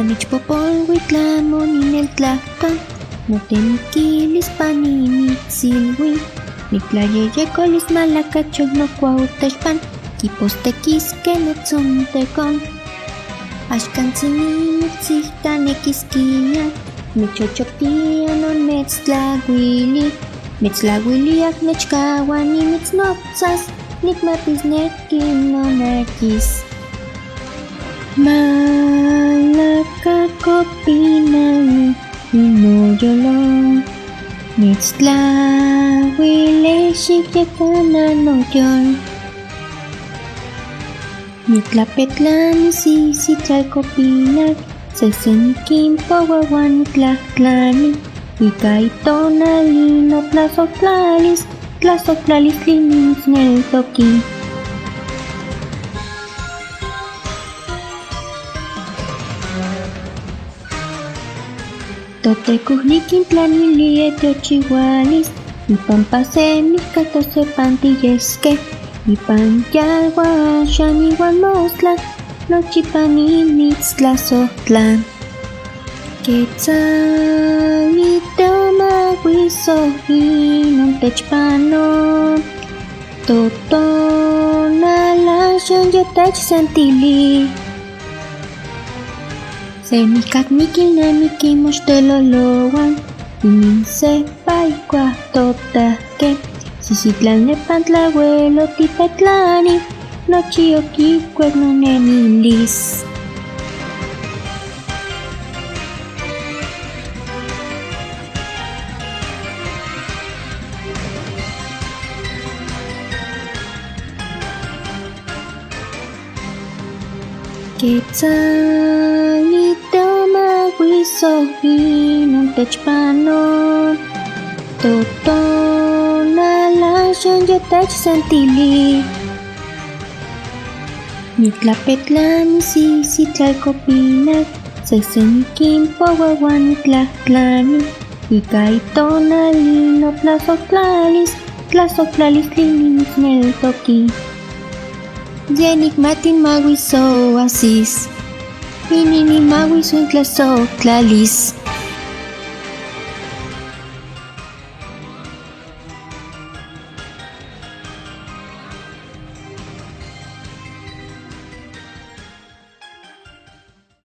Nichpopolhuitlamon ineltlahkan, notemiquilis panimitzilui, nitlayeyecolis malacachol nocuautexpan, quipostequisque notzontekon. Axkantzinitzihta nekiskia, nichochoptia nonmetztlahuili, metztlauiliak nechkaua nimitznotza's, nikmatisneki nonakis. Malacacopinani inoyolo, mitztlauile xikyekana noyol. Nitlapetlani sisitlalcopinak, seseniquinpouauan nitlahtlani, ika itonali notlasotlalis, tlasotlalis tlimitzneltoki. Totekuhniquintlanilie teochiualis, ipampa semihcatosepantiyesque, ipan yalua axan iuan mostla, nochipa nimitztlasohtlan. Quetzalitomahuisohi nontechpanon, totonal axan yotechsentili. Semihcacniquilnamiqui moxteloloan, ininsepa ikuahtotahque, sisitlalnepan tlauelo tipetlani, nochi okikuek nonemilis. Quetzalitomahuisohi nontechpanon, totonal axan yotechsentili. Nitlapetlani sisitlalcopinak, seseniquinpouauan nitlahtlani, ika itonali notlasotlalis, tlasotlalis tlimitzneltoki. Yenikmatin mahuisoasis, ininimahuisuintlasotlalis.